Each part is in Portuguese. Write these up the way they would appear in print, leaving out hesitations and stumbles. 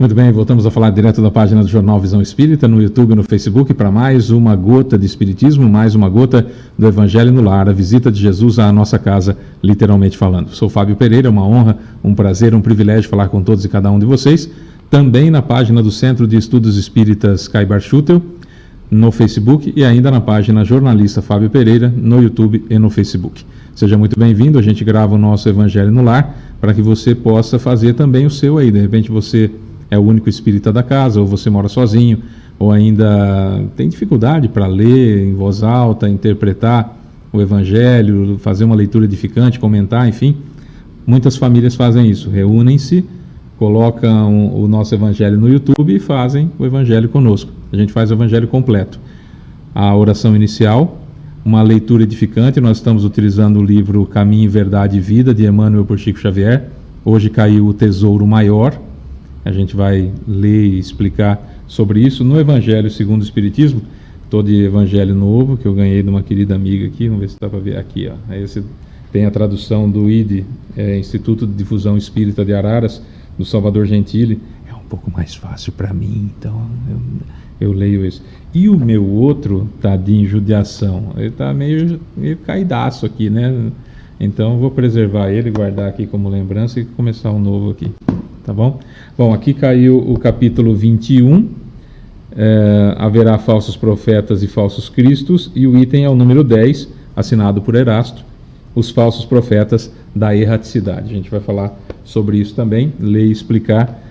Muito bem, voltamos a falar direto da página do Jornal Visão Espírita, no YouTube e no Facebook, para mais uma gota de Espiritismo, mais uma gota do Evangelho no Lar, a visita de Jesus à nossa casa, literalmente falando. Sou Fábio Pereira, uma honra, um prazer, um privilégio falar com todos e cada um de vocês, também na página do Centro de Estudos Espíritas Caibar Schutel, no Facebook e ainda na página Jornalista Fábio Pereira, no YouTube e no Facebook. Seja muito bem-vindo, a gente grava o nosso Evangelho no Lar, para que você possa fazer também o seu aí, de repente você é o único espírita da casa, ou você mora sozinho, ou ainda tem dificuldade para ler em voz alta, interpretar o Evangelho, fazer uma leitura edificante, comentar, enfim. Muitas famílias fazem isso, reúnem-se, colocam o nosso Evangelho no YouTube e fazem o Evangelho conosco. A gente faz o Evangelho completo. A oração inicial, uma leitura edificante, nós estamos utilizando o livro Caminho, Verdade e Vida, de Emmanuel por Chico Xavier. Hoje caiu o Tesouro Maior. A gente vai ler e explicar sobre isso no Evangelho segundo o Espiritismo. Estou de Evangelho Novo, que eu ganhei de uma querida amiga aqui. Vamos ver se dá para ver aqui. Ó. Esse tem a tradução do ID, Instituto de Difusão Espírita de Araras, do Salvador Gentili. É um pouco mais fácil para mim, então eu leio isso. E o meu outro está de Judiação. Ele está meio caidaço aqui, né? Então vou preservar ele, guardar aqui como lembrança e começar um novo aqui. Tá bom? Bom, aqui caiu o capítulo 21, haverá falsos profetas e falsos cristos, e o item é o número 10, assinado por Erasto, os falsos profetas da erraticidade. A gente vai falar sobre isso também, ler e explicar,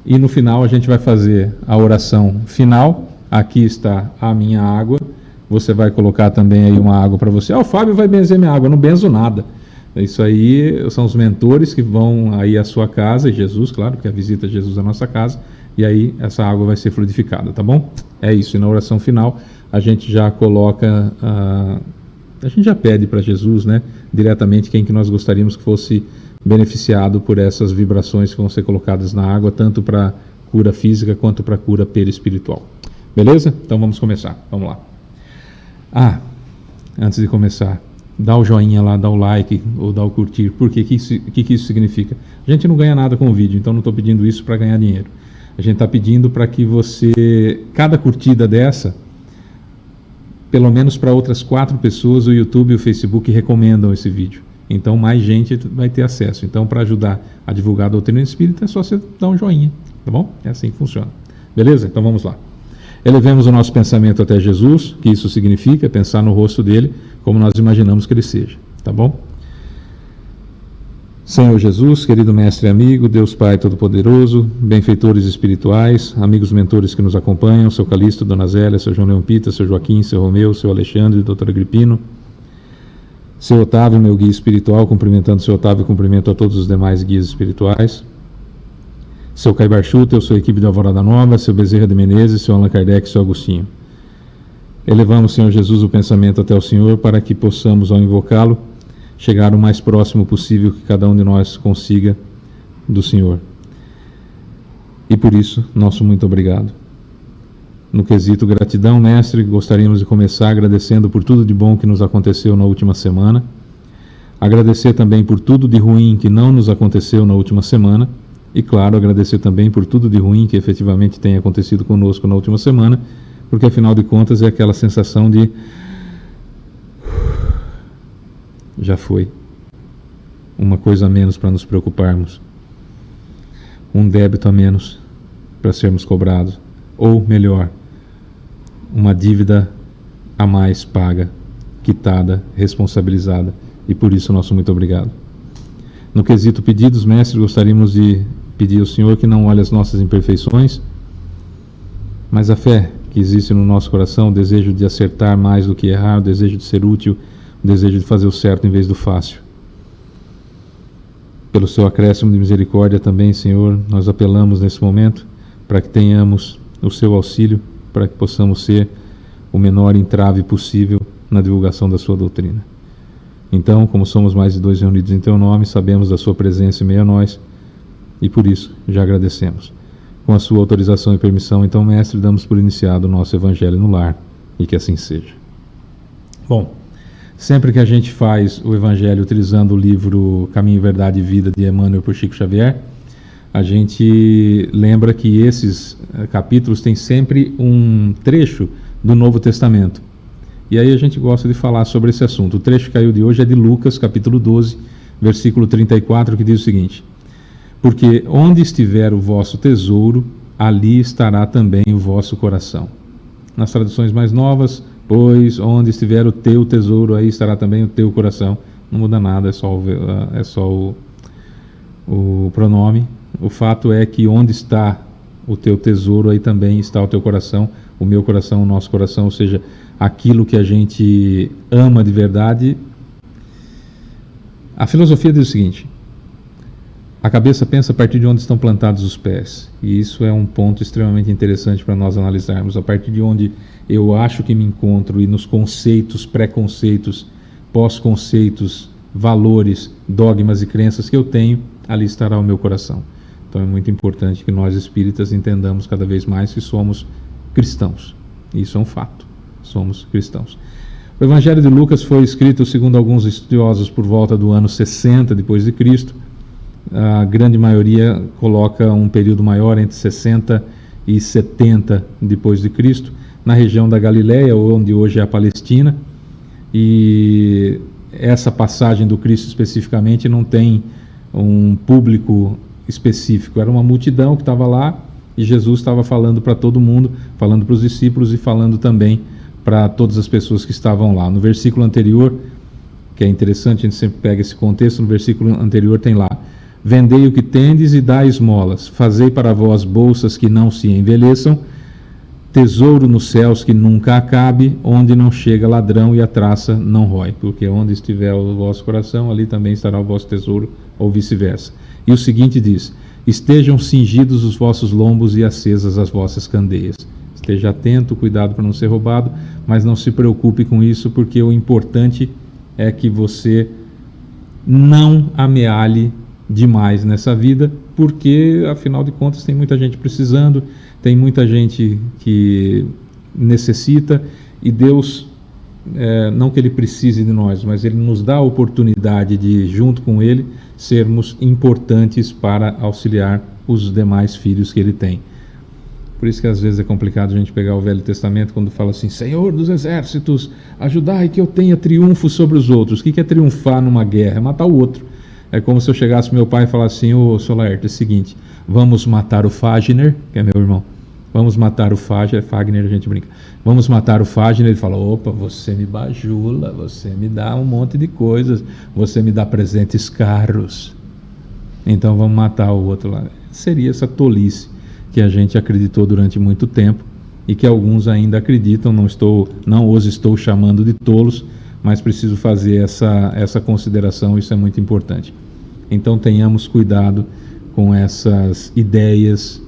e no final a gente vai fazer a oração final. Aqui está a minha água, você vai colocar também aí uma água para você. O Fábio vai benzer minha água, eu não benzo nada. Isso aí são os mentores que vão aí à sua casa, e Jesus, claro, que a visita de Jesus à nossa casa, e aí essa água vai ser fluidificada, tá bom? É isso, e na oração final a gente já coloca, a gente já pede para Jesus, né, diretamente quem que nós gostaríamos que fosse beneficiado por essas vibrações que vão ser colocadas na água, tanto para cura física quanto para cura perispiritual. Beleza? Então vamos começar, vamos lá. Antes de começar, dá o joinha lá, dá o like ou dá o curtir. Por quê? O que isso significa? A gente não ganha nada com o vídeo, então não estou pedindo isso para ganhar dinheiro. A gente está pedindo para que você, cada curtida dessa, pelo menos para outras 4 pessoas, o YouTube e o Facebook recomendam esse vídeo. Então mais gente vai ter acesso. Então, para ajudar a divulgar a doutrina espírita, é só você dar um joinha, tá bom? É assim que funciona. Beleza? Então vamos lá. Elevemos o nosso pensamento até Jesus, que isso significa pensar no rosto dele, como nós imaginamos que ele seja, tá bom? Senhor Jesus, querido mestre e amigo, Deus Pai Todo-Poderoso, benfeitores espirituais, amigos mentores que nos acompanham, seu Calixto, Dona Zélia, seu João Leão Pita, seu Joaquim, seu Romeu, seu Alexandre, doutor Agripino, seu Otávio, meu guia espiritual, cumprimentando seu Otávio e cumprimento a todos os demais guias espirituais, seu Caibar Schutel, sua equipe de Alvorada Nova, seu Bezerra de Menezes, seu Allan Kardec, seu Agostinho. Elevamos, Senhor Jesus, o pensamento até o Senhor para que possamos, ao invocá-lo, chegar o mais próximo possível que cada um de nós consiga do Senhor. E por isso, nosso muito obrigado. No quesito gratidão, mestre, gostaríamos de começar agradecendo por tudo de bom que nos aconteceu na última semana, agradecer também por tudo de ruim que não nos aconteceu na última semana, e claro, agradecer também por tudo de ruim que efetivamente tem acontecido conosco na última semana, porque afinal de contas é aquela sensação de já foi, uma coisa a menos para nos preocuparmos, um débito a menos para sermos cobrados, ou melhor, uma dívida a mais paga, quitada, responsabilizada, e por isso nosso muito obrigado. No quesito pedidos, mestre, gostaríamos de pedir ao Senhor que não olhe as nossas imperfeições, mas a fé que existe no nosso coração, o desejo de acertar mais do que errar, o desejo de ser útil, o desejo de fazer o certo em vez do fácil. Pelo seu acréscimo de misericórdia também, Senhor, nós apelamos nesse momento para que tenhamos o seu auxílio, para que possamos ser o menor entrave possível na divulgação da sua doutrina. Então, como somos mais de 2 reunidos em teu nome, sabemos da sua presença em meio a nós, e por isso já agradecemos. Com a sua autorização e permissão, então, mestre, damos por iniciado o nosso Evangelho no Lar, e que assim seja. Bom, sempre que a gente faz o Evangelho utilizando o livro Caminho, Verdade e Vida, de Emmanuel por Chico Xavier, a gente lembra que esses capítulos têm sempre um trecho do Novo Testamento. E aí a gente gosta de falar sobre esse assunto. O trecho que caiu de hoje é de Lucas, capítulo 12, versículo 34, que diz o seguinte: porque onde estiver o vosso tesouro, ali estará também o vosso coração. Nas traduções mais novas, pois onde estiver o teu tesouro, aí estará também o teu coração. Não muda nada, é só o pronome. O fato é que onde está o teu tesouro, aí também está o teu coração, o meu coração, o nosso coração, ou seja, aquilo que a gente ama de verdade. A filosofia diz o seguinte: a cabeça pensa a partir de onde estão plantados os pés. E isso é um ponto extremamente interessante para nós analisarmos. A partir de onde eu acho que me encontro e nos conceitos, preconceitos, pós-conceitos, valores, dogmas e crenças que eu tenho, ali estará o meu coração. Então é muito importante que nós espíritas entendamos cada vez mais que somos cristãos. Isso é um fato. Somos cristãos. O Evangelho de Lucas foi escrito, segundo alguns estudiosos, por volta do ano 60 depois de Cristo. A grande maioria coloca um período maior, entre 60 e 70 depois de Cristo, na região da Galileia, onde hoje é a Palestina. E essa passagem do Cristo especificamente não tem um público específico, era uma multidão que estava lá e Jesus estava falando para todo mundo, falando para os discípulos e falando também para todas as pessoas que estavam lá. No versículo anterior, que é interessante, a gente sempre pega esse contexto, no versículo anterior tem lá: vendei o que tendes e dai esmolas, fazei para vós bolsas que não se envelheçam, tesouro nos céus que nunca acabe, onde não chega ladrão e a traça não rói, porque onde estiver o vosso coração, ali também estará o vosso tesouro, ou vice-versa. E o seguinte diz: estejam cingidos os vossos lombos e acesas as vossas candeias. Esteja atento, cuidado para não ser roubado, mas não se preocupe com isso, porque o importante é que você não amealhe demais nessa vida, porque afinal de contas tem muita gente precisando, tem muita gente que necessita, e Deus, não que Ele precise de nós, mas Ele nos dá a oportunidade de, junto com Ele, sermos importantes para auxiliar os demais filhos que Ele tem. Por isso que às vezes é complicado a gente pegar o Velho Testamento quando fala assim: Senhor dos exércitos, ajudai que eu tenha triunfo sobre os outros. O que é triunfar numa guerra? É matar o outro. É como se eu chegasse pro meu pai e falasse assim: ô Solaerte, é o seguinte, vamos matar o Fagner, que é meu irmão, vamos matar o Fagner, Fagner a gente brinca, vamos matar o Fagner. Ele fala: opa, você me bajula, você me dá um monte de coisas, você me dá presentes caros, então vamos matar o outro lá. Seria essa tolice que a gente acreditou durante muito tempo e que alguns ainda acreditam. Não os estou chamando de tolos, mas preciso fazer essa consideração, isso é muito importante. Então tenhamos cuidado com essas ideias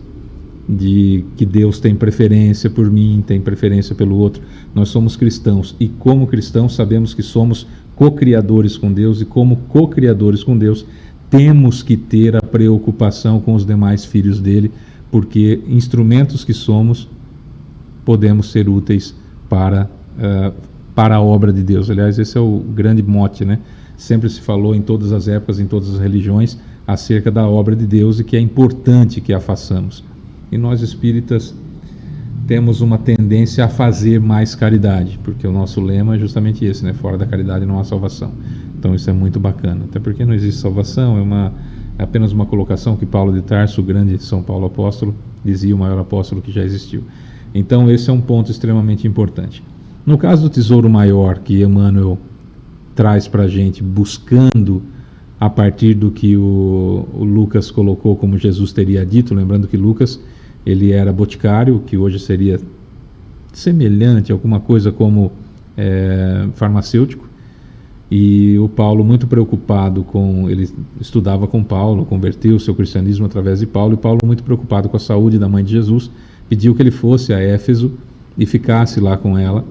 de que Deus tem preferência por mim, tem preferência pelo outro. Nós somos cristãos e, como cristãos, sabemos que somos co-criadores com Deus, e como co-criadores com Deus temos que ter a preocupação com os demais filhos dele, porque instrumentos que somos, podemos ser úteis para a obra de Deus. Aliás, esse é o grande mote, né? Sempre se falou em todas as épocas, em todas as religiões, acerca da obra de Deus e que é importante que a façamos. E nós espíritas temos uma tendência a fazer mais caridade, porque o nosso lema é justamente esse, né? Fora da caridade não há salvação. Então isso é muito bacana, até porque não existe salvação, é apenas uma colocação que Paulo de Tarso, o grande São Paulo apóstolo, dizia, o maior apóstolo que já existiu. Então esse é um ponto extremamente importante. No caso do tesouro maior que Emmanuel traz para a gente, buscando a partir do que o Lucas colocou como Jesus teria dito, lembrando que Lucas, ele era boticário, que hoje seria semelhante a alguma coisa como farmacêutico, e o Paulo, muito preocupado ele estudava com Paulo, converteu o seu cristianismo através de Paulo, e Paulo, muito preocupado com a saúde da mãe de Jesus, pediu que ele fosse a Éfeso e ficasse lá com ela.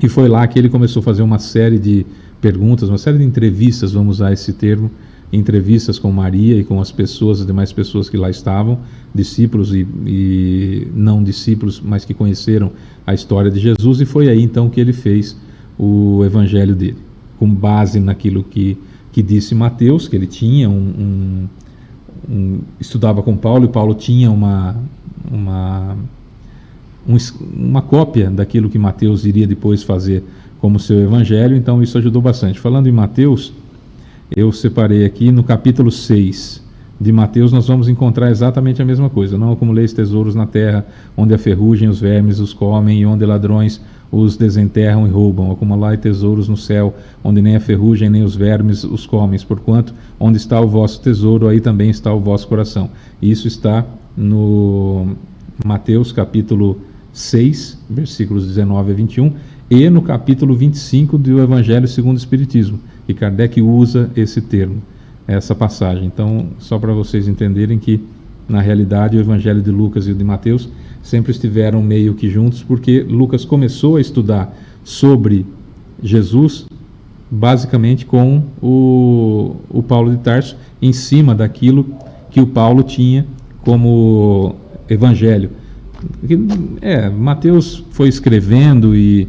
E foi lá que ele começou a fazer uma série de perguntas, uma série de entrevistas, vamos usar esse termo, entrevistas com Maria e com as demais pessoas que lá estavam, discípulos e não discípulos, mas que conheceram a história de Jesus, e foi aí então que ele fez o evangelho dele, com base naquilo que disse Mateus, que ele tinha estudava com Paulo, e Paulo tinha uma cópia daquilo que Mateus iria depois fazer como seu evangelho, então isso ajudou bastante. Falando em Mateus, eu separei aqui no capítulo 6 de Mateus, nós vamos encontrar exatamente a mesma coisa. Não acumuleis tesouros na terra, onde a ferrugem, os vermes os comem, e onde ladrões os desenterram e roubam. Acumulai tesouros no céu, onde nem a ferrugem nem os vermes os comem, porquanto onde está o vosso tesouro, aí também está o vosso coração. E isso está no Mateus capítulo 6, versículos 19 a 21, e no capítulo 25 do Evangelho segundo o Espiritismo. E Kardec usa esse termo, essa passagem. Então, só para vocês entenderem que, na realidade, o Evangelho de Lucas e o de Mateus sempre estiveram meio que juntos, porque Lucas começou a estudar sobre Jesus, basicamente com o Paulo de Tarso, em cima daquilo que o Paulo tinha como Evangelho. Mateus foi escrevendo e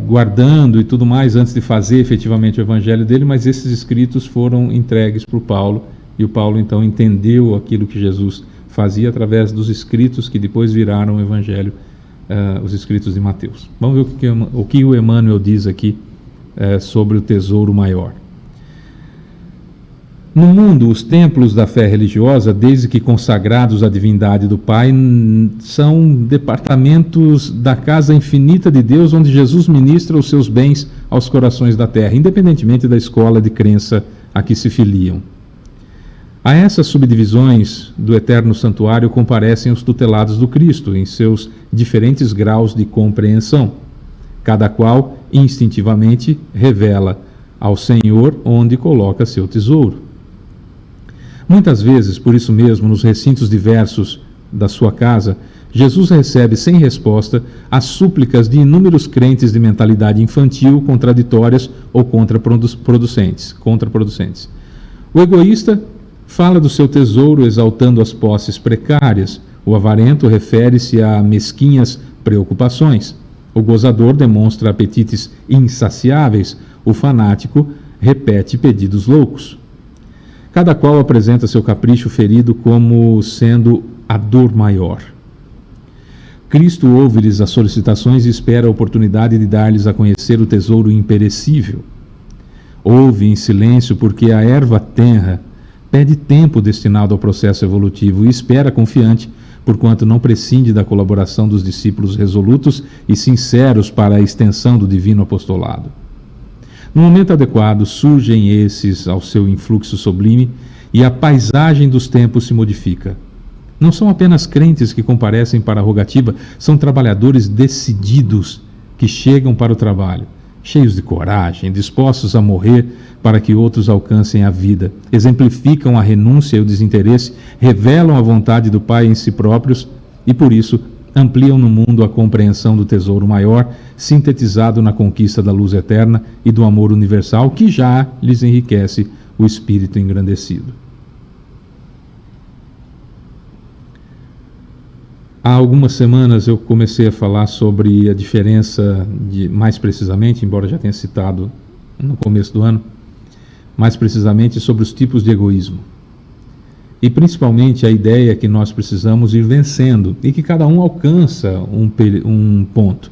guardando e tudo mais antes de fazer efetivamente o evangelho dele, mas esses escritos foram entregues para o Paulo, e o Paulo então entendeu aquilo que Jesus fazia através dos escritos que depois viraram o evangelho, os escritos de Mateus. Vamos ver o que o Emmanuel diz aqui sobre o tesouro maior. No mundo, os templos da fé religiosa, desde que consagrados à divindade do Pai, são departamentos da casa infinita de Deus, onde Jesus ministra os seus bens aos corações da terra, independentemente da escola de crença a que se filiam. A essas subdivisões do eterno santuário comparecem os tutelados do Cristo, em seus diferentes graus de compreensão, cada qual instintivamente revela ao Senhor onde coloca seu tesouro. Muitas vezes, por isso mesmo, nos recintos diversos da sua casa, Jesus recebe sem resposta as súplicas de inúmeros crentes de mentalidade infantil, contraditórias ou contraproducentes. O egoísta fala do seu tesouro exaltando as posses precárias. O avarento refere-se a mesquinhas preocupações. O gozador demonstra apetites insaciáveis. O fanático repete pedidos loucos. Cada qual apresenta seu capricho ferido como sendo a dor maior. Cristo ouve-lhes as solicitações e espera a oportunidade de dar-lhes a conhecer o tesouro imperecível. Ouve em silêncio, porque a erva tenra pede tempo destinado ao processo evolutivo, e espera confiante, porquanto não prescinde da colaboração dos discípulos resolutos e sinceros para a extensão do divino apostolado. No momento adequado, surgem esses ao seu influxo sublime, e a paisagem dos tempos se modifica. Não são apenas crentes que comparecem para a rogativa, são trabalhadores decididos que chegam para o trabalho, cheios de coragem, dispostos a morrer para que outros alcancem a vida, exemplificam a renúncia e o desinteresse, revelam a vontade do Pai em si próprios e, por isso, ampliam no mundo a compreensão do tesouro maior, sintetizado na conquista da luz eterna e do amor universal, que já lhes enriquece o espírito engrandecido. Há algumas semanas eu comecei a falar sobre a diferença, mais precisamente, embora já tenha citado no começo do ano, mais precisamente sobre os tipos de egoísmo. E principalmente a ideia que nós precisamos ir vencendo e que cada um alcança um ponto.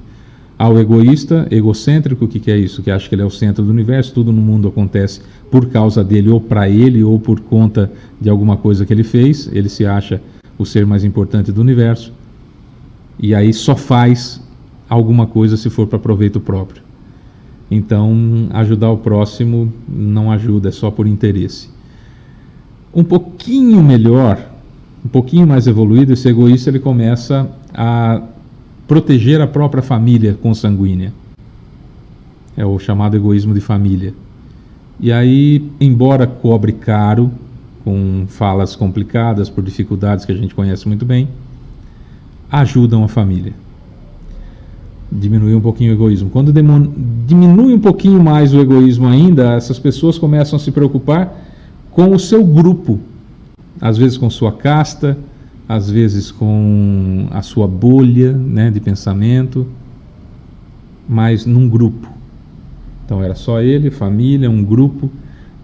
Há o egoísta, egocêntrico, o que é isso? Que acha que ele é o centro do universo, tudo no mundo acontece por causa dele, ou para ele, ou por conta de alguma coisa que ele fez. Ele se acha o ser mais importante do universo. E aí só faz alguma coisa se for para proveito próprio. Então, ajudar o próximo não ajuda, é só por interesse. Um pouquinho melhor, um pouquinho mais evoluído, esse egoísta ele começa a proteger a própria família consanguínea. É o chamado egoísmo de família. E aí, embora cobre caro, com falas complicadas, por dificuldades que a gente conhece muito bem, ajudam a família. Diminui um pouquinho o egoísmo. Quando diminui um pouquinho mais o egoísmo ainda, essas pessoas começam a se preocupar com o seu grupo, às vezes com sua casta, às vezes com a sua bolha, né, de pensamento, mas num grupo. Então era só ele, família, um grupo.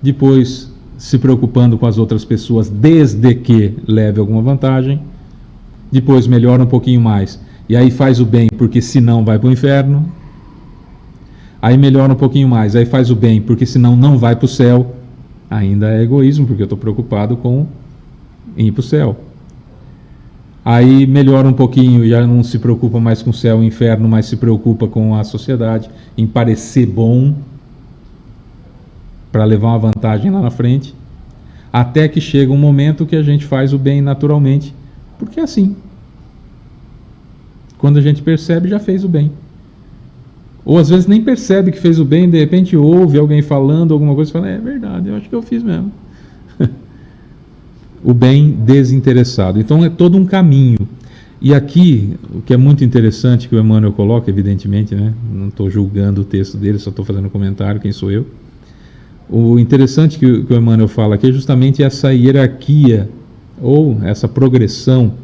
Depois se preocupando com as outras pessoas desde que leve alguma vantagem. Depois melhora um pouquinho mais, e aí faz o bem porque senão vai para o inferno. Aí melhora um pouquinho mais, aí faz o bem porque senão não vai para o céu. Ainda é egoísmo, porque eu estou preocupado com ir para o céu. Aí melhora um pouquinho, já não se preocupa mais com o céu e o inferno, mas se preocupa com a sociedade, em parecer bom, para levar uma vantagem lá na frente, até que chega um momento que a gente faz o bem naturalmente, porque é assim. Quando a gente percebe, já fez o bem. Ou às vezes nem percebe que fez o bem, de repente ouve alguém falando alguma coisa e fala, é verdade, eu acho que eu fiz mesmo. O bem desinteressado. Então é todo um caminho. E aqui, o que é muito interessante que o Emmanuel coloca, evidentemente, né? Não estou julgando o texto dele, só estou fazendo um comentário, quem sou eu. O interessante que o Emmanuel fala aqui é justamente essa hierarquia, ou essa progressão.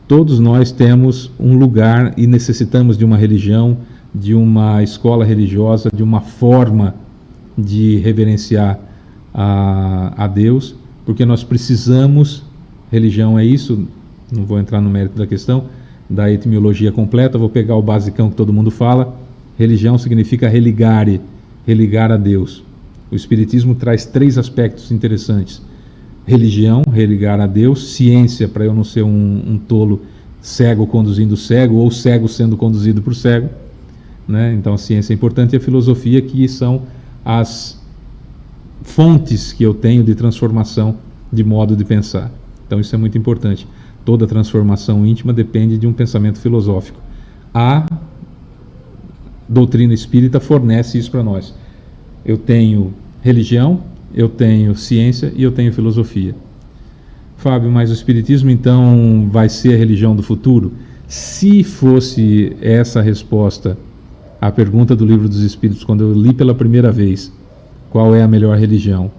Todos nós temos um lugar e necessitamos de uma religião, de uma escola religiosa, de uma forma de reverenciar a Deus, porque nós precisamos. Religião é isso, não vou entrar no mérito da questão, da etimologia completa, vou pegar o basicão que todo mundo fala. Religião significa religare, religar a Deus. O Espiritismo traz 3 aspectos interessantes: religião, religar a Deus; ciência, para eu não ser um tolo cego conduzindo cego, ou cego sendo conduzido por cego, né? Então a ciência é importante, e a filosofia, que são as fontes que eu tenho de transformação de modo de pensar. Então isso é muito importante. Toda transformação íntima depende de um pensamento filosófico. A doutrina espírita fornece isso para nós. Eu tenho religião, eu tenho ciência e eu tenho filosofia. Fábio, mas o Espiritismo então vai ser a religião do futuro? Se fosse essa a resposta à pergunta do Livro dos Espíritos, quando eu li pela primeira vez, qual é a melhor religião?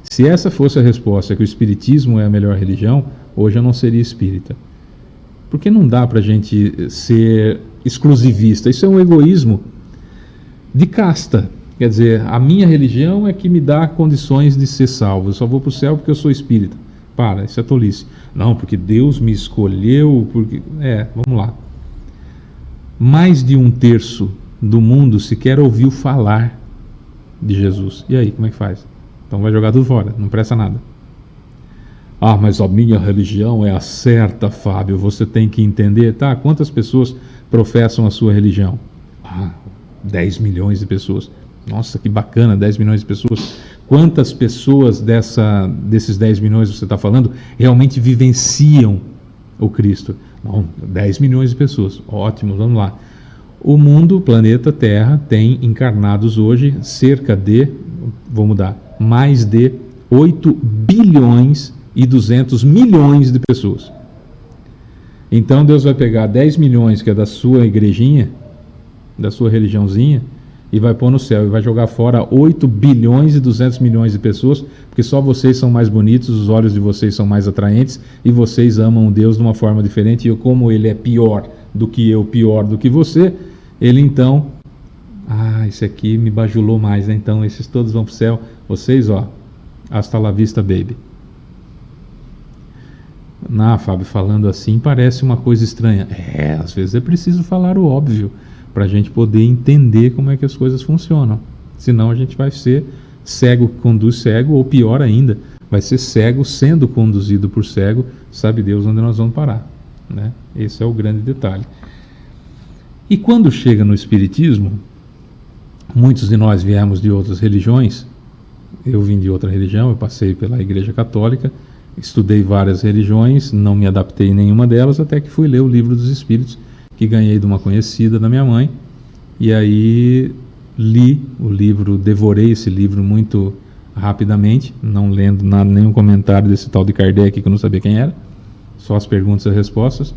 Se essa fosse a resposta, que o Espiritismo é a melhor religião, hoje eu não seria espírita. Porque não dá para a gente ser exclusivista. Isso é um egoísmo de casta. Quer dizer, a minha religião é que me dá condições de ser salvo. Eu só vou para o céu porque eu sou espírita. Para, isso é tolice. Não, porque Deus me escolheu, porque... vamos lá. Mais de 1/3 do mundo sequer ouviu falar de Jesus. E aí, como é que faz? Então vai jogar tudo fora, não presta nada. Ah, mas a minha religião é a certa, Fábio, você tem que entender. Tá, quantas pessoas professam a sua religião? 10 milhões de pessoas. Nossa, que bacana, 10 milhões de pessoas. Quantas pessoas desses 10 milhões que você está falando realmente vivenciam o Cristo? Não, 10 milhões de pessoas. Ótimo, vamos lá. O mundo, o planeta Terra, tem encarnados hoje cerca de, vou mudar, mais de 8 bilhões e 200 milhões de pessoas. Então Deus vai pegar 10 milhões, que é da sua igrejinha, da sua religiãozinha, e vai pôr no céu, e vai jogar fora 8 bilhões e 200 milhões de pessoas, porque só vocês são mais bonitos, os olhos de vocês são mais atraentes, e vocês amam Deus de uma forma diferente, e como ele é pior do que eu, pior do que você, ele então, esse aqui me bajulou mais, né? Então esses todos vão para o céu, vocês, hasta la vista, baby. Fábio, falando assim parece uma coisa estranha. Às vezes é preciso falar o óbvio, para a gente poder entender como é que as coisas funcionam. Senão a gente vai ser cego que conduz cego, ou pior ainda, vai ser cego sendo conduzido por cego, sabe Deus onde nós vamos parar, né? Esse é o grande detalhe. E quando chega no Espiritismo, muitos de nós viemos de outras religiões. Eu vim de outra religião, eu passei pela Igreja Católica, estudei várias religiões, não me adaptei em nenhuma delas, até que fui ler o Livro dos Espíritos, que ganhei de uma conhecida da minha mãe, e aí li o livro, devorei esse livro muito rapidamente, não lendo nada, nenhum comentário desse tal de Kardec, que eu não sabia quem era, só as perguntas e as respostas.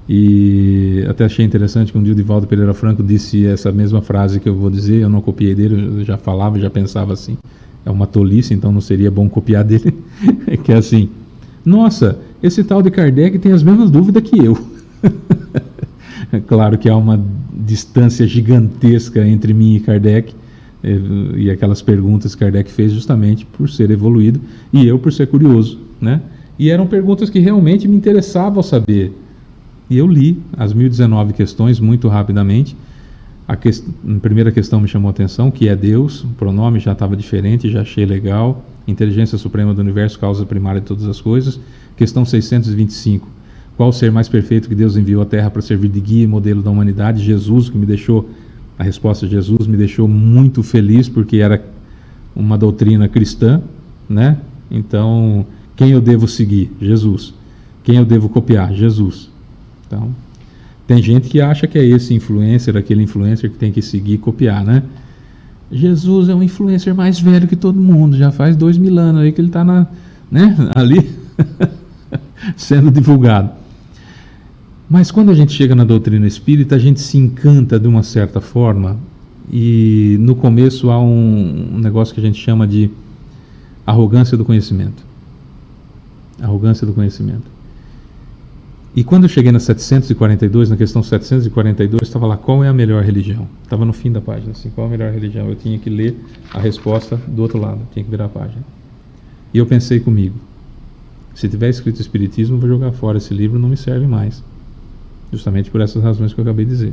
E até achei interessante que um dia o Divaldo Pereira Franco disse essa mesma frase que eu vou dizer, eu não copiei dele, eu já falava, já pensava assim, é uma tolice, então não seria bom copiar dele, que é assim, nossa, esse tal de Kardec tem as mesmas dúvidas que eu. É claro que há uma distância gigantesca entre mim e Kardec, E aquelas perguntas que Kardec fez justamente por ser evoluído e eu por ser curioso, né? E eram perguntas que realmente me interessavam saber. E eu li as 1019 questões muito rapidamente. A primeira questão me chamou a atenção, que é Deus, o pronome já estava diferente, já achei legal. Inteligência suprema do universo, causa primária de todas as coisas. Questão 625. Qual o ser mais perfeito que Deus enviou à Terra para servir de guia e modelo da humanidade? Jesus, que me deixou, a resposta de Jesus me deixou muito feliz, porque era uma doutrina cristã, né? Então, quem eu devo seguir? Jesus. Quem eu devo copiar? Jesus. Então, tem gente que acha que é esse influencer, aquele influencer que tem que seguir e copiar, né? Jesus é um influencer mais velho que todo mundo, já faz 2000 anos aí que ele está ali sendo divulgado. Mas quando a gente chega na doutrina espírita, a gente se encanta de uma certa forma, e no começo há um negócio que a gente chama de arrogância do conhecimento. Arrogância do conhecimento. E quando eu cheguei na 742, na questão 742, estava lá, qual é a melhor religião? Estava no fim da página, assim, qual é a melhor religião? Eu tinha que ler a resposta do outro lado, tinha que virar a página. E eu pensei comigo, se tiver escrito Espiritismo, eu vou jogar fora esse livro, não me serve mais. Justamente por essas razões que eu acabei de dizer.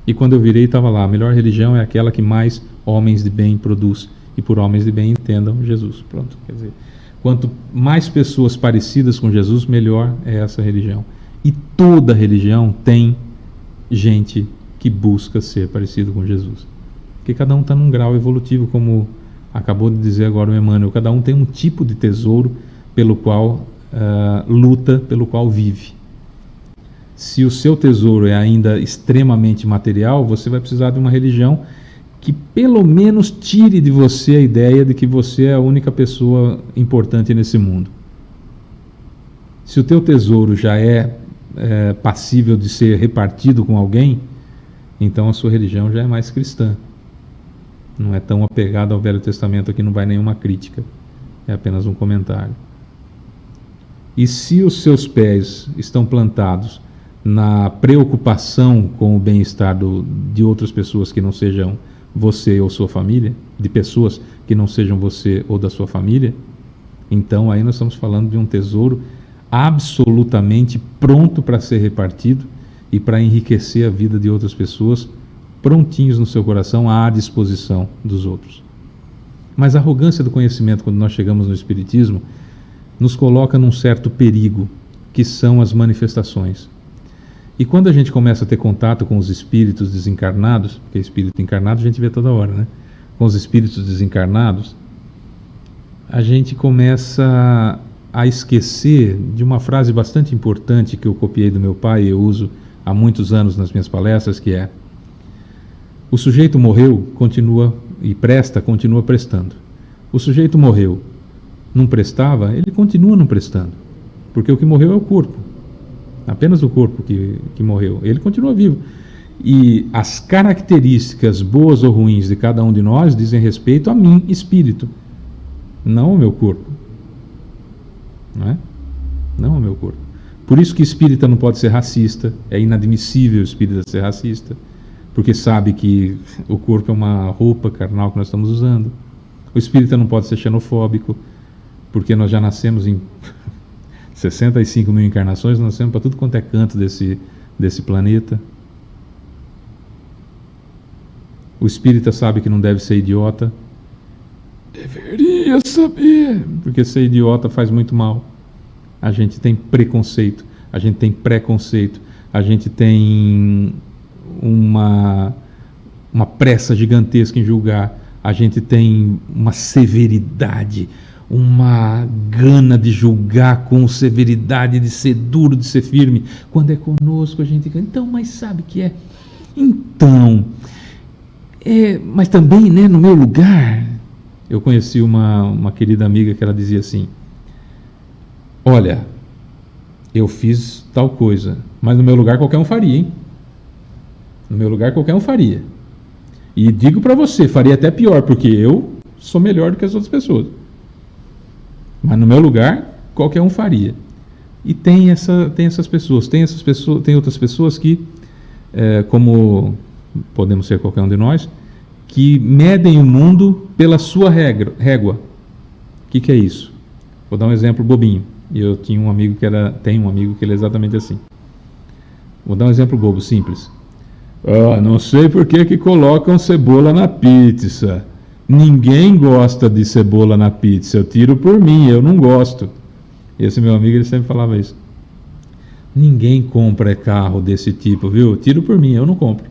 E quando eu virei, estava lá, a melhor religião é aquela que mais homens de bem produz. E por homens de bem entendam Jesus. Pronto, quer dizer, quanto mais pessoas parecidas com Jesus, melhor é essa religião. E toda religião tem gente que busca ser parecido com Jesus. Porque cada um está num grau evolutivo, como acabou de dizer agora o Emmanuel. Cada um tem um tipo de tesouro pelo qual luta, pelo qual vive. Se o seu tesouro é ainda extremamente material, você vai precisar de uma religião que pelo menos tire de você a ideia de que você é a única pessoa importante nesse mundo. Se o teu tesouro já é passível de ser repartido com alguém, então a sua religião já é mais cristã. Não é tão apegada ao Velho Testamento, aqui não vai nenhuma crítica, é apenas um comentário. E se os seus pés estão plantados na preocupação com o bem-estar de outras pessoas que não sejam você ou sua família, de pessoas que não sejam você ou da sua família, então aí nós estamos falando de um tesouro absolutamente pronto para ser repartido e para enriquecer a vida de outras pessoas, prontinhos no seu coração à disposição dos outros. Mas a arrogância do conhecimento, quando nós chegamos no Espiritismo, nos coloca num certo perigo, que são as manifestações. E quando a gente começa a ter contato com os espíritos desencarnados, porque espírito encarnado a gente vê toda hora, né? Com os espíritos desencarnados, a gente começa a esquecer de uma frase bastante importante que eu copiei do meu pai e eu uso há muitos anos nas minhas palestras, que é: o sujeito morreu, continua e presta, continua prestando. O sujeito morreu, não prestava, ele continua não prestando, porque o que morreu é o corpo. Apenas o corpo que morreu. Ele continua vivo. E as características boas ou ruins de cada um de nós dizem respeito a mim, espírito, não ao meu corpo. Não é? Não ao meu corpo. Por isso que espírita não pode ser racista. É inadmissível o espírita ser racista, porque sabe que o corpo é uma roupa carnal que nós estamos usando. O espírita não pode ser xenofóbico, porque nós já nascemos em 65 mil encarnações, nós nascemos para tudo quanto é canto desse planeta. O espírita sabe que não deve ser idiota. Deveria saber, porque ser idiota faz muito mal. A gente tem preconceito, a gente tem preconceito, a gente tem uma pressa gigantesca em julgar, a gente tem uma severidade, uma gana de julgar com severidade, de ser duro, de ser firme. Quando é conosco a gente diz, então, mas sabe que é? Então, mas também, né, no meu lugar, eu conheci uma querida amiga que ela dizia assim: olha, eu fiz tal coisa, mas no meu lugar qualquer um faria, hein? No meu lugar qualquer um faria. E digo para você, faria até pior, porque eu sou melhor do que as outras pessoas. Mas no meu lugar, qualquer um faria. E tem essas pessoas, tem outras pessoas que, como podemos ser qualquer um de nós, que medem o mundo pela sua régua. O que é isso? Vou dar um exemplo bobinho. Eu tenho um amigo que ele é exatamente assim. Vou dar um exemplo bobo, simples. Não sei por que colocam cebola na pizza. Ninguém gosta de cebola na pizza. Eu tiro por mim, eu não gosto. Esse meu amigo, ele sempre falava isso. Ninguém compra carro desse tipo, viu? Tiro por mim, eu não compro.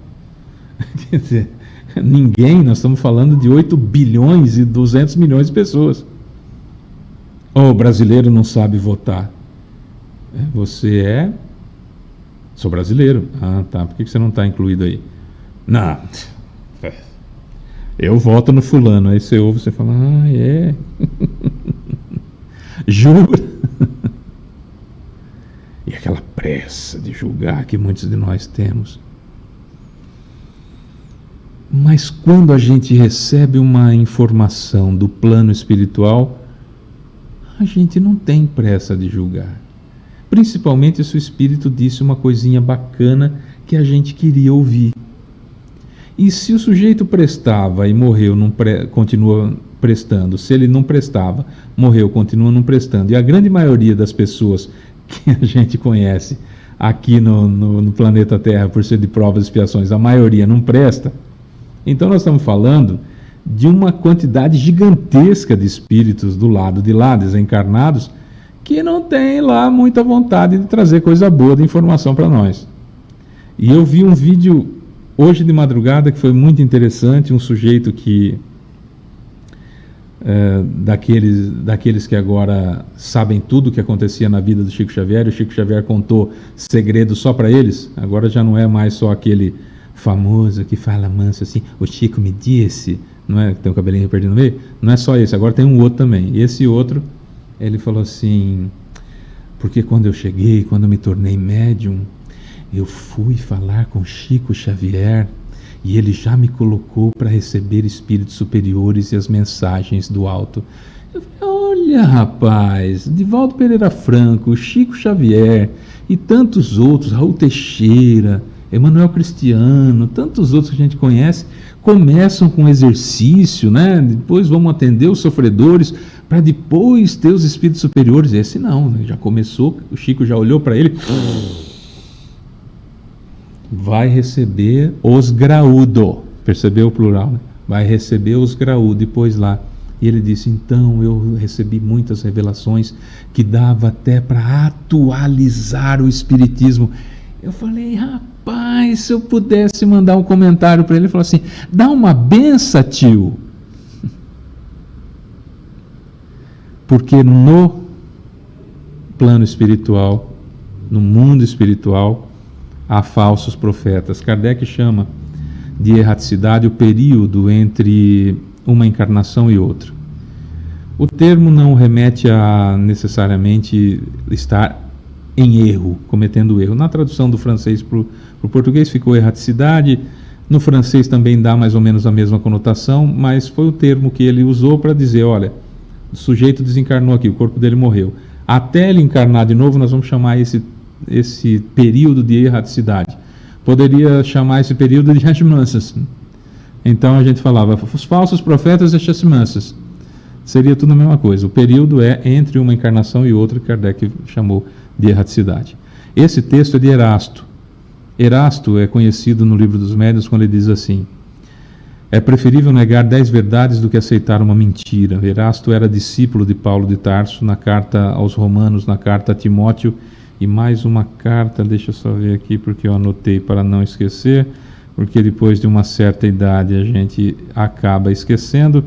Quer dizer, ninguém, nós estamos falando de 8 bilhões e 200 milhões de pessoas. O brasileiro não sabe votar. Você é... Sou brasileiro. Ah, tá. Por que você não está incluído aí? Não. Eu voto no fulano. Aí você ouve, você fala, é. Jura? E aquela pressa de julgar que muitos de nós temos. Mas quando a gente recebe uma informação do plano espiritual, a gente não tem pressa de julgar. Principalmente se o Espírito disse uma coisinha bacana que a gente queria ouvir. E se o sujeito prestava e morreu, continua prestando. Se ele não prestava, morreu, continua não prestando. E a grande maioria das pessoas que a gente conhece aqui no planeta Terra, por ser de provas e expiações, a maioria não presta. Então nós estamos falando de uma quantidade gigantesca de espíritos do lado de lá, desencarnados, que não tem lá muita vontade de trazer coisa boa de informação para nós. E eu vi um vídeo hoje de madrugada que foi muito interessante, um sujeito que daqueles que agora sabem tudo o que acontecia na vida do Chico Xavier, e o Chico Xavier contou segredos só para eles. Agora já não é mais só aquele famoso que fala manso assim, o Chico me disse, não é, que tem um cabelinho perdido no meio, não é só esse, agora tem um outro também. E esse outro, ele falou assim, porque quando eu cheguei, quando eu me tornei médium, eu fui falar com Chico Xavier e ele já me colocou para receber espíritos superiores e as mensagens do alto. Eu falei, olha rapaz, Divaldo Pereira Franco, Chico Xavier e tantos outros, Raul Teixeira, Emanuel Cristiano, tantos outros que a gente conhece, começam com exercício, né? Depois vamos atender os sofredores, para depois ter os espíritos superiores. Esse não, né? Já começou, o Chico já olhou para ele, vai receber os graúdos, percebeu o plural, né? Vai receber os graúdos, depois lá. E ele disse, então eu recebi muitas revelações que dava até para atualizar o espiritismo. Eu falei, rapaz, se eu pudesse mandar um comentário para ele, ele falou assim, dá uma benção, tio. Porque no plano espiritual, no mundo espiritual, há falsos profetas. Kardec chama de erraticidade o período entre uma encarnação e outra. O termo não remete a necessariamente estar em erro, cometendo erro. Na tradução do francês para o português ficou erraticidade, no francês também dá mais ou menos a mesma conotação, mas foi o termo que ele usou para dizer, olha, o sujeito desencarnou aqui, o corpo dele morreu. Até ele encarnar de novo, nós vamos chamar esse período de erraticidade. Poderia chamar esse período de chasmansas. Então a gente falava, os falsos profetas e chasmansas. Seria tudo a mesma coisa. O período é entre uma encarnação e outra, que Kardec chamou de erraticidade. Esse texto é de Erasto. Erasto é conhecido no Livro dos Médiuns quando ele diz assim, é preferível negar 10 verdades do que aceitar uma mentira. Erasto era discípulo de Paulo de Tarso, na carta aos Romanos, na carta a Timóteo, e mais uma carta, deixa eu só ver aqui, porque eu anotei para não esquecer, porque depois de uma certa idade a gente acaba esquecendo.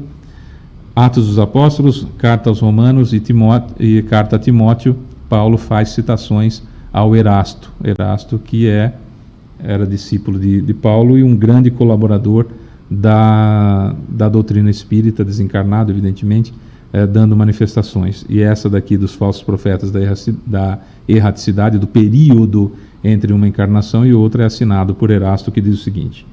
Atos dos Apóstolos, carta aos Romanos e carta a Timóteo, Paulo faz citações ao Erasto. Erasto que era discípulo de Paulo e um grande colaborador da doutrina espírita, desencarnado, evidentemente, dando manifestações. E essa daqui dos falsos profetas da erraticidade, do período entre uma encarnação e outra, é assinado por Erasto, que diz o seguinte: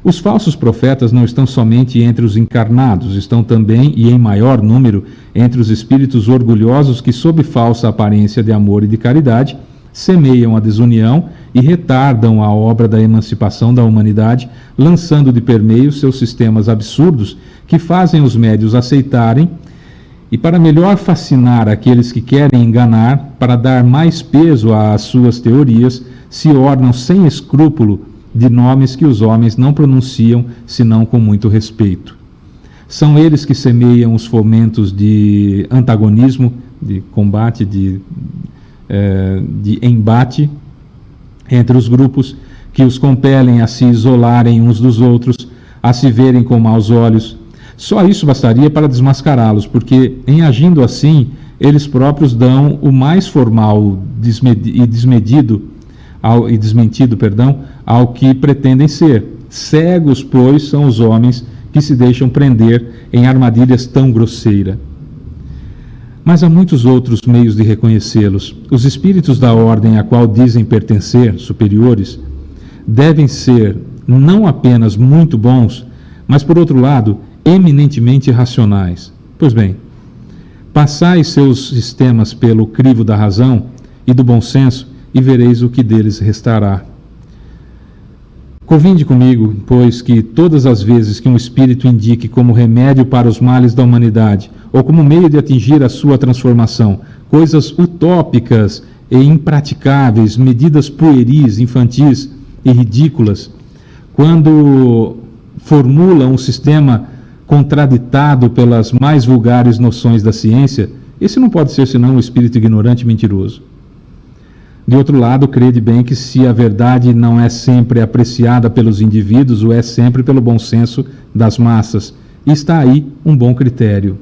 os falsos profetas não estão somente entre os encarnados, estão também, e em maior número, entre os espíritos orgulhosos que, sob falsa aparência de amor e de caridade, semeiam a desunião e retardam a obra da emancipação da humanidade, lançando de permeio seus sistemas absurdos que fazem os médios aceitarem, e para melhor fascinar aqueles que querem enganar, para dar mais peso às suas teorias, se ornam sem escrúpulo de nomes que os homens não pronunciam senão com muito respeito. São eles que semeiam os fomentos de antagonismo, de combate, de embate entre os grupos, que os compelem a se isolarem uns dos outros, a se verem com maus olhos. Só isso bastaria para desmascará-los, porque, em agindo assim, eles próprios dão o mais formal e desmentido ao que pretendem ser. Cegos, pois, são os homens que se deixam prender em armadilhas tão grosseiras. Mas há muitos outros meios de reconhecê-los. Os espíritos da ordem a qual dizem pertencer, superiores, devem ser não apenas muito bons, mas, por outro lado, eminentemente racionais. Pois bem, passai seus sistemas pelo crivo da razão e do bom senso e vereis o que deles restará. Convinde comigo, pois, que todas as vezes que um espírito indique como remédio para os males da humanidade, ou como meio de atingir a sua transformação, coisas utópicas e impraticáveis, medidas pueris, infantis e ridículas, quando formula um sistema contraditado pelas mais vulgares noções da ciência, esse não pode ser senão um espírito ignorante e mentiroso. De outro lado, crede bem que se a verdade não é sempre apreciada pelos indivíduos, o é sempre pelo bom senso das massas. E está aí um bom critério.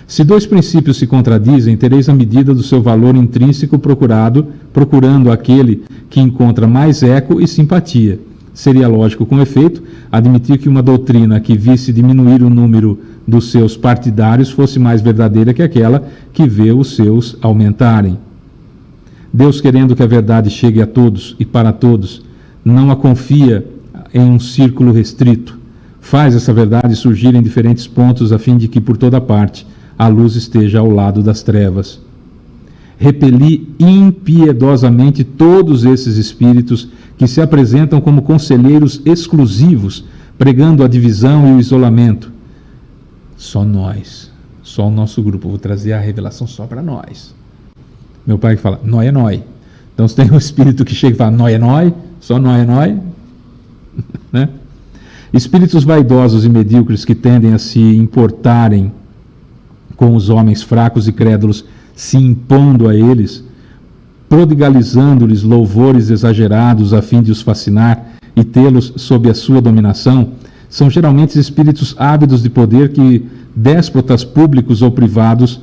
Se dois princípios se contradizem, tereis a medida do seu valor intrínseco procurando aquele que encontra mais eco e simpatia. Seria lógico, com efeito, admitir que uma doutrina que visse diminuir o número dos seus partidários fosse mais verdadeira que aquela que vê os seus aumentarem. Deus, querendo que a verdade chegue a todos e para todos, não a confia em um círculo restrito. Faz essa verdade surgir em diferentes pontos a fim de que, por toda parte, a luz esteja ao lado das trevas. Repeli impiedosamente todos esses espíritos que se apresentam como conselheiros exclusivos, pregando a divisão e o isolamento. Só nós, só o nosso grupo. Vou trazer a revelação só para nós. Meu pai que fala, nó é nói. Então, se tem um espírito que chega e fala, nó é nói, só nó é nói, né? Espíritos vaidosos e medíocres que tendem a se importarem com os homens fracos e crédulos, se impondo a eles, prodigalizando-lhes louvores exagerados a fim de os fascinar e tê-los sob a sua dominação, são geralmente espíritos ávidos de poder que déspotas públicos ou privados,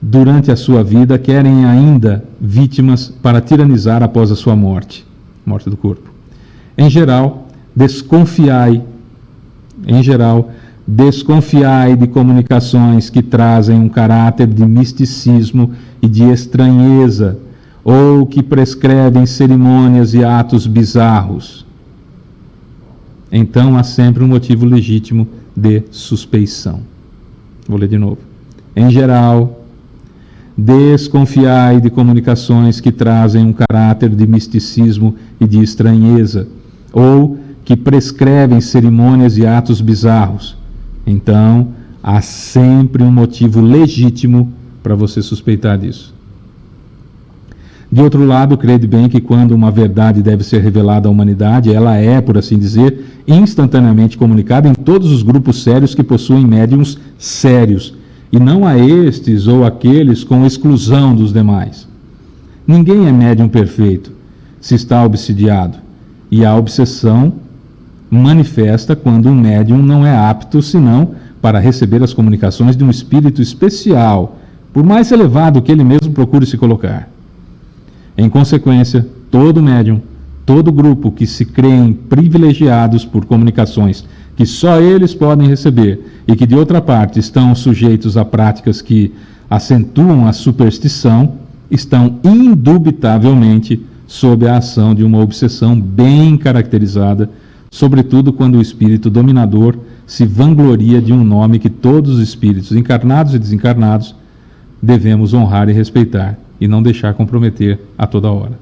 durante a sua vida, querem ainda vítimas para tiranizar após a sua morte do corpo. Em geral, desconfiai de comunicações que trazem um caráter de misticismo e de estranheza, ou que prescrevem cerimônias e atos bizarros. Então há sempre um motivo legítimo de suspeição. Vou ler de novo. Em geral, desconfiai de comunicações que trazem um caráter de misticismo e de estranheza, ou que prescrevem cerimônias e atos bizarros. Então, há sempre um motivo legítimo para você suspeitar disso. De outro lado, crede bem que quando uma verdade deve ser revelada à humanidade, ela é, por assim dizer, instantaneamente comunicada em todos os grupos sérios que possuem médiuns sérios, e não a estes ou aqueles com exclusão dos demais. Ninguém é médium perfeito se está obsidiado, e a obsessão manifesta quando um médium não é apto senão para receber as comunicações de um espírito especial, por mais elevado que ele mesmo procure se colocar. Em consequência, todo médium, todo grupo que se creem privilegiados por comunicações que só eles podem receber e que, de outra parte, estão sujeitos a práticas que acentuam a superstição, estão indubitavelmente sob a ação de uma obsessão bem caracterizada, sobretudo quando o espírito dominador se vangloria de um nome que todos os espíritos, encarnados e desencarnados, devemos honrar e respeitar: e não deixar comprometer a toda hora.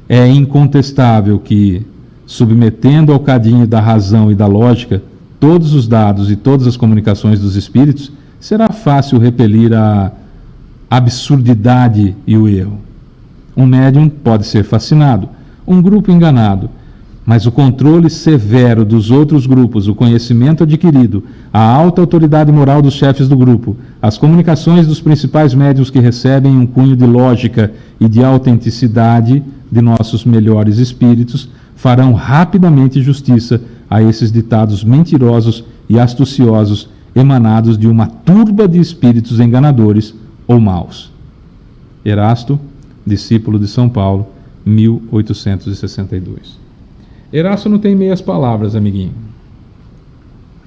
É incontestável que, submetendo ao cadinho da razão e da lógica todos os dados e todas as comunicações dos espíritos, será fácil repelir a absurdidade e o erro. Um médium pode ser fascinado, um grupo enganado, mas o controle severo dos outros grupos, o conhecimento adquirido, a alta autoridade moral dos chefes do grupo, as comunicações dos principais médiuns que recebem um cunho de lógica e de autenticidade de nossos melhores espíritos, farão rapidamente justiça a esses ditados mentirosos e astuciosos emanados de uma turba de espíritos enganadores ou maus. Erasto, discípulo de São Paulo, 1862. Erasto não tem meias palavras, amiguinho.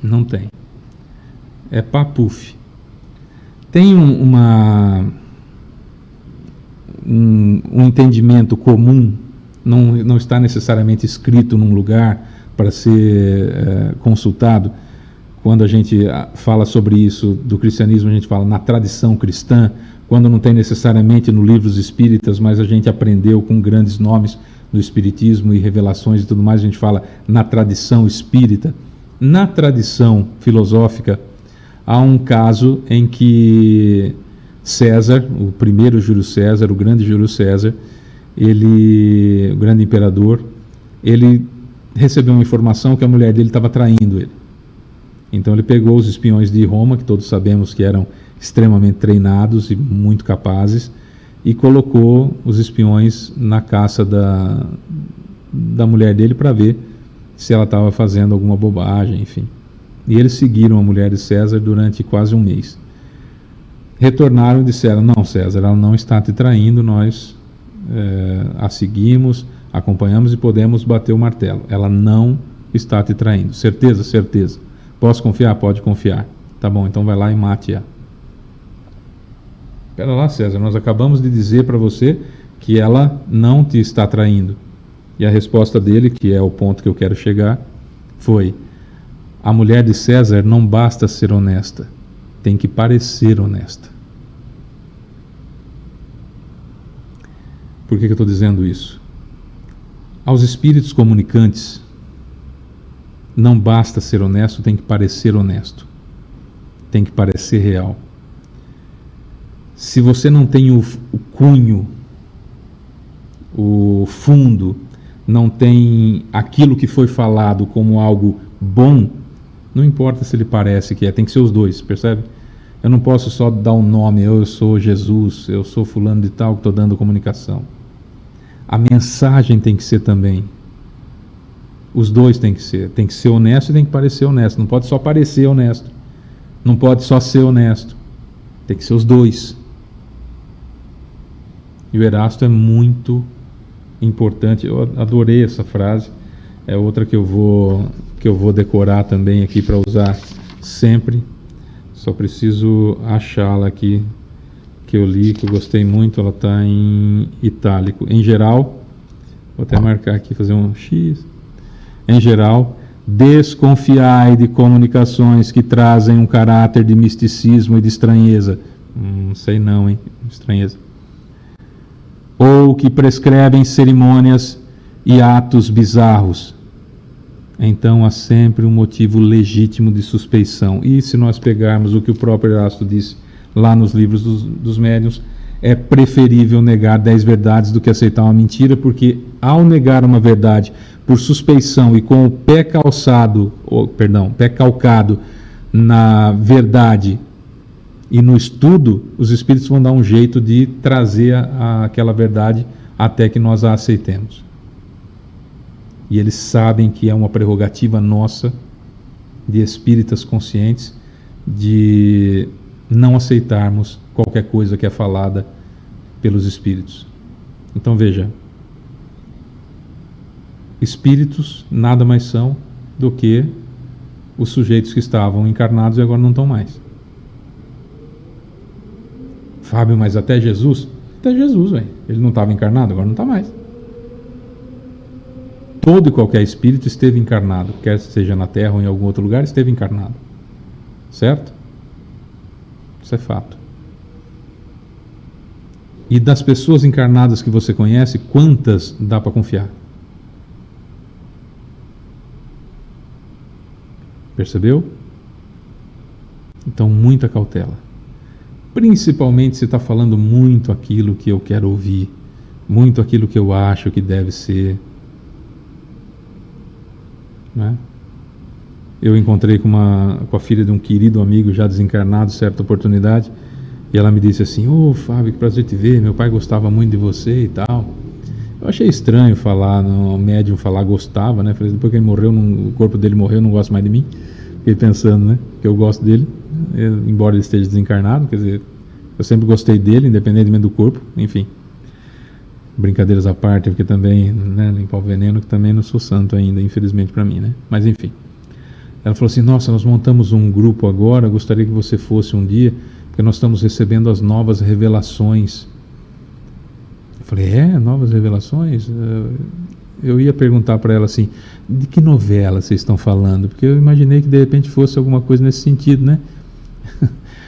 Não tem. É papuf. Tem um entendimento comum, não está necessariamente escrito num lugar para ser consultado. Quando a gente fala sobre isso do cristianismo, a gente fala na tradição cristã, quando não tem necessariamente no livro dos espíritas, mas a gente aprendeu com grandes nomes do espiritismo e revelações e tudo mais, a gente fala na tradição espírita. Na tradição filosófica, há um caso em que César, o primeiro Júlio César, o grande Júlio César, o grande imperador, ele recebeu uma informação que a mulher dele estava traindo ele. Então ele pegou os espiões de Roma, que todos sabemos que eram extremamente treinados e muito capazes, e colocou os espiões na caça da mulher dele para ver se ela estava fazendo alguma bobagem, enfim. E eles seguiram a mulher de César durante quase um mês. Retornaram e disseram: não, César, ela não está te traindo, nós a seguimos, acompanhamos e podemos bater o martelo. Ela não está te traindo. Certeza? Certeza. Posso confiar? Pode confiar. Tá bom, então vai lá e mate-a. Espera lá, César, nós acabamos de dizer para você que ela não te está traindo. E a resposta dele, que é o ponto que eu quero chegar, foi: a mulher de César não basta ser honesta, tem que parecer honesta. Por que eu estou dizendo isso? Aos espíritos comunicantes, não basta ser honesto, tem que parecer honesto, tem que parecer real. Se você não tem o cunho, o fundo, não tem aquilo que foi falado como algo bom, não importa se ele parece que é, tem que ser os dois, percebe? Eu não posso só dar um nome: eu sou Jesus, eu sou fulano de tal que estou dando comunicação. A mensagem tem que ser também. Os dois tem que ser honesto e tem que parecer honesto. Não pode só parecer honesto, não pode só ser honesto, tem que ser os dois. E o Erasto é muito importante. Eu adorei essa frase. É outra que eu vou decorar também aqui para usar sempre. Só preciso achá-la aqui, que eu li, que eu gostei muito. Ela está em itálico. Em geral, vou até marcar aqui, fazer um X. Em geral, desconfiai de comunicações que trazem um caráter de misticismo e de estranheza. Não sei não, hein? Estranheza. Ou que prescrevem cerimônias e atos bizarros. Então há sempre um motivo legítimo de suspeição. E se nós pegarmos o que o próprio Erasto disse lá nos livros dos médiuns, é preferível negar 10 verdades do que aceitar uma mentira, porque ao negar uma verdade por suspeição e com o pé calcado na verdade e no estudo, os espíritos vão dar um jeito de trazer aquela verdade até que nós a aceitemos. E eles sabem que é uma prerrogativa nossa, de espíritas conscientes, de não aceitarmos qualquer coisa que é falada pelos espíritos. Então veja, espíritos nada mais são do que os sujeitos que estavam encarnados e agora não estão mais. Fábio, mas até Jesus? Até Jesus, velho. Ele não estava encarnado, agora não está mais. Todo e qualquer espírito esteve encarnado, quer seja na Terra ou em algum outro lugar, esteve encarnado. Certo? Isso é fato. E das pessoas encarnadas que você conhece, quantas dá para confiar? Percebeu? Então, muita cautela. Principalmente se está falando muito aquilo que eu quero ouvir, muito aquilo que eu acho que deve ser. Né? Eu encontrei com a filha de um querido amigo já desencarnado, certa oportunidade, e ela me disse assim: "Ô Fábio, que prazer te ver, meu pai gostava muito de você e tal". Eu achei estranho falar, no médium falar gostava, né? Falei, depois que ele morreu, o corpo dele morreu, não gosta mais de mim. Fiquei pensando, né? Que eu gosto dele, embora ele esteja desencarnado, quer dizer, eu sempre gostei dele, independentemente do corpo, enfim. Brincadeiras à parte, porque também, né, limpar o veneno, que também não sou santo ainda, infelizmente para mim, né? Mas enfim. Ela falou assim: "Nossa, nós montamos um grupo agora, gostaria que você fosse um dia, porque nós estamos recebendo as novas revelações". Eu falei: novas revelações? Eu ia perguntar para ela assim: de que novela vocês estão falando? Porque eu imaginei que de repente fosse alguma coisa nesse sentido, né?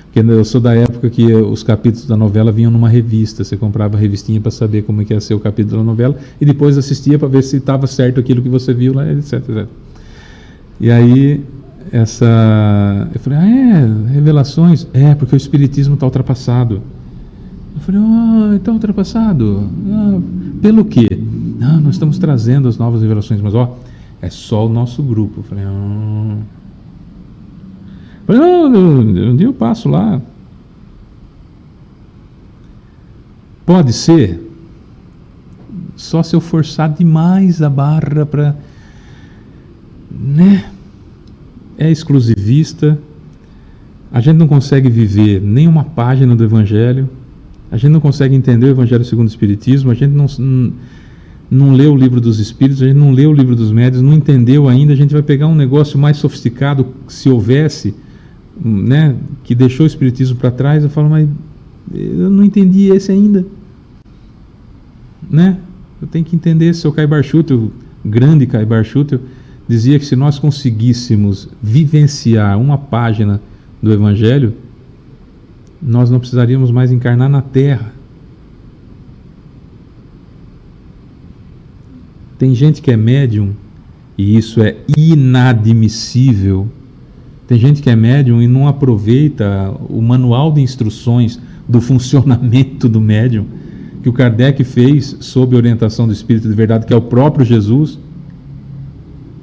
Porque eu sou da época que os capítulos da novela vinham numa revista, você comprava a revistinha para saber como é que ia ser o capítulo da novela, e depois assistia para ver se estava certo aquilo que você viu lá, etc, etc. E aí, eu falei: revelações? Porque o espiritismo está ultrapassado. Eu falei: está ultrapassado? Pelo quê? Nós estamos trazendo as novas revelações, mas é só o nosso grupo. Eu falei: um dia eu passo lá. Pode ser, só se eu forçar demais a barra para... né? É exclusivista, a gente não consegue viver nenhuma página do Evangelho, a gente não consegue entender o Evangelho segundo o Espiritismo, a gente não lê o livro dos Espíritos, a gente não lê o livro dos Médiuns, não entendeu ainda. A gente vai pegar um negócio mais sofisticado, se houvesse, né, que deixou o Espiritismo para trás. Eu falo: mas eu não entendi esse ainda, né? Eu tenho que entender. Seu Caibar Schutel, o grande Caibar Schutel, dizia que se nós conseguíssemos vivenciar uma página do Evangelho, nós não precisaríamos mais encarnar na Terra. Tem gente que é médium, e isso é inadmissível. Tem gente que é médium e não aproveita o manual de instruções do funcionamento do médium, que o Kardec fez sob orientação do Espírito de Verdade, que é o próprio Jesus,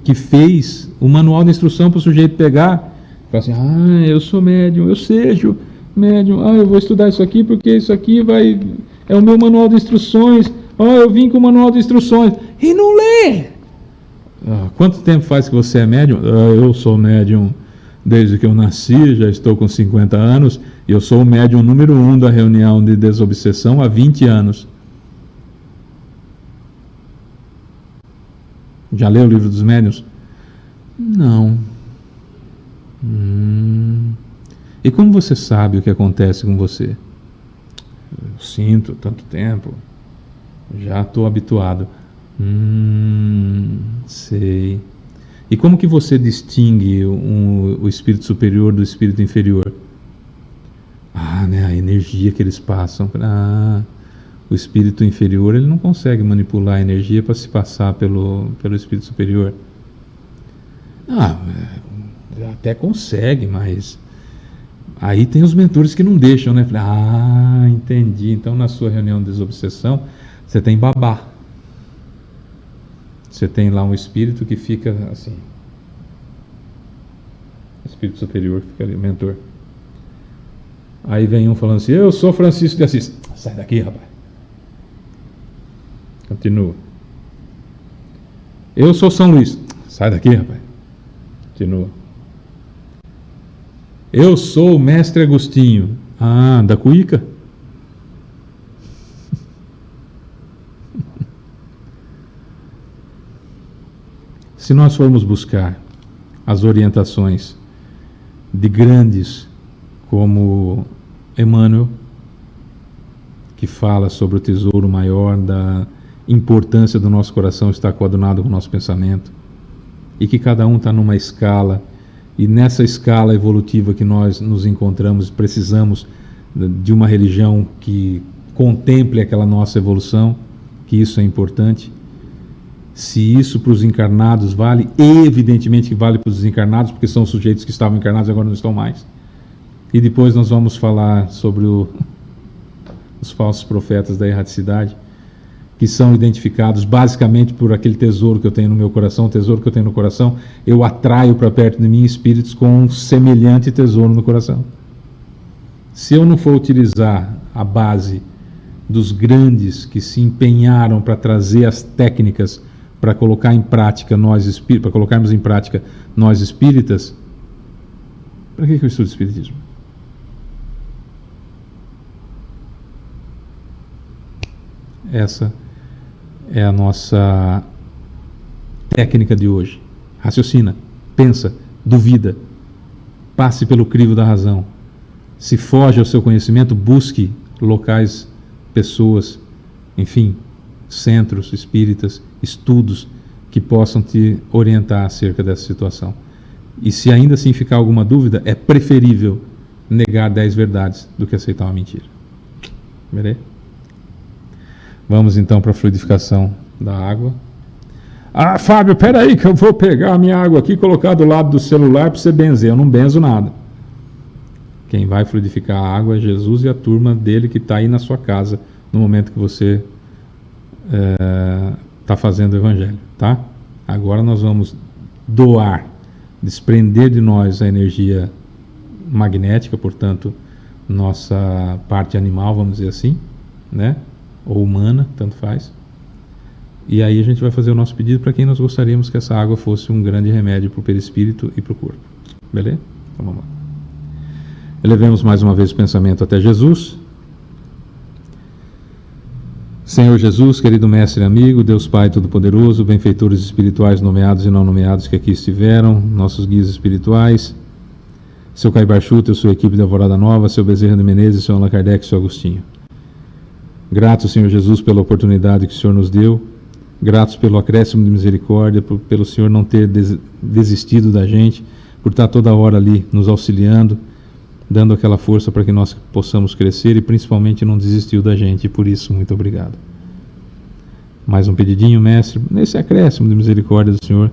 que fez o manual de instrução para o sujeito pegar e falar assim: eu sou médium, eu seja médium, eu vou estudar isso aqui porque isso aqui é o meu manual de instruções, eu vim com o manual de instruções, e não lê. Quanto tempo faz que você é médium? Eu sou médium desde que eu nasci, já estou com 50 anos, e eu sou o médium número 1 da reunião de desobsessão há 20 anos. Já leu o livro dos médiuns? Não. E como você sabe o que acontece com você? Eu sinto tanto tempo, já estou habituado. Sei. E como que você distingue o espírito superior do espírito inferior? Né, a energia que eles passam. O espírito inferior, ele não consegue manipular a energia para se passar pelo espírito superior. Até consegue, mas aí tem os mentores que não deixam, né? Entendi. Então, na sua reunião de desobsessão, você tem babá. Você tem lá um espírito que fica assim. Espírito superior que fica ali, mentor. Aí vem um falando assim: eu sou Francisco de Assis. Sai daqui, rapaz. Continua. Eu sou São Luís. Sai daqui, rapaz. Continua. Eu sou o Mestre Agostinho. Da Cuíca. Se nós formos buscar as orientações de grandes como Emmanuel, que fala sobre o tesouro maior da importância do nosso coração estar coadunado com o nosso pensamento, e que cada um está numa escala, e nessa escala evolutiva que nós nos encontramos, precisamos de uma religião que contemple aquela nossa evolução, que isso é importante. Se isso para os encarnados vale, evidentemente que vale para os desencarnados, porque são sujeitos que estavam encarnados e agora não estão mais. E depois nós vamos falar sobre os falsos profetas da erraticidade, que são identificados basicamente por aquele tesouro que eu tenho no meu coração. O tesouro que eu tenho no coração, eu atraio para perto de mim espíritos com um semelhante tesouro no coração. Se eu não for utilizar a base dos grandes que se empenharam para trazer as técnicas para colocar em prática para colocarmos em prática nós espíritas, para que eu estudo espiritismo? Essa é a nossa técnica de hoje. Raciocina, pensa, duvida, passe pelo crivo da razão. Se foge ao seu conhecimento, busque locais, pessoas, enfim, centros espíritas, estudos que possam te orientar acerca dessa situação. E se ainda assim ficar alguma dúvida, é preferível negar 10 verdades do que aceitar uma mentira. Beleza? Vamos então para a fluidificação da água. Ah, Fábio, peraí que eu vou pegar a minha água aqui e colocar do lado do celular para você benzer. Eu não benzo nada. Quem vai fluidificar a água é Jesus e a turma dele que está aí na sua casa no momento que você está fazendo o evangelho, tá? Agora nós vamos doar, desprender de nós a energia magnética, portanto, nossa parte animal, vamos dizer assim, né? Ou humana, tanto faz. E aí a gente vai fazer o nosso pedido para quem nós gostaríamos que essa água fosse um grande remédio para o perispírito e para o corpo. Beleza? Então vamos lá. Elevemos mais uma vez o pensamento até Jesus. Senhor Jesus, querido mestre e amigo, Deus Pai Todo-Poderoso, benfeitores espirituais nomeados e não nomeados que aqui estiveram, nossos guias espirituais, seu Caibar Chuta, sua equipe de Alvorada Nova, seu Bezerra de Menezes, seu Allan Kardec e seu Agostinho. Gratos, Senhor Jesus, pela oportunidade que o Senhor nos deu, gratos pelo acréscimo de misericórdia, pelo Senhor não ter desistido da gente, por estar toda hora ali nos auxiliando, dando aquela força para que nós possamos crescer e principalmente não desistiu da gente, e por isso, muito obrigado. Mais um pedidinho, mestre, nesse acréscimo de misericórdia do Senhor,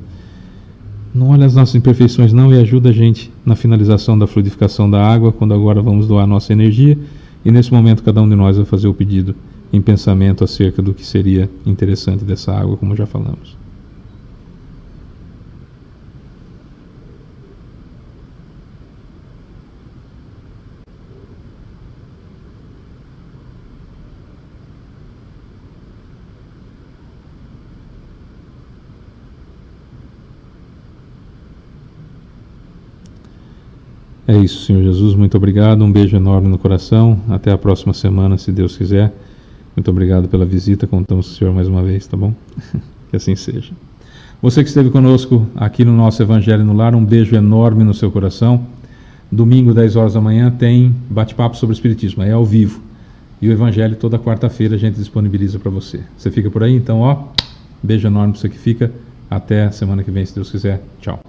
não olha as nossas imperfeições não e ajuda a gente na finalização da fluidificação da água, quando agora vamos doar nossa energia, e nesse momento cada um de nós vai fazer o pedido em pensamento acerca do que seria interessante dessa água, como já falamos. É isso, Senhor Jesus, muito obrigado, um beijo enorme no coração, até a próxima semana, se Deus quiser. Muito obrigado pela visita, contamos com o Senhor mais uma vez, tá bom? Que assim seja. Você que esteve conosco aqui no nosso Evangelho no Lar, um beijo enorme no seu coração. Domingo, 10 horas da manhã, tem bate-papo sobre Espiritismo, é ao vivo. E o Evangelho toda quarta-feira a gente disponibiliza para você. Você fica por aí, então, ó, beijo enorme para você que fica. Até a semana que vem, se Deus quiser. Tchau.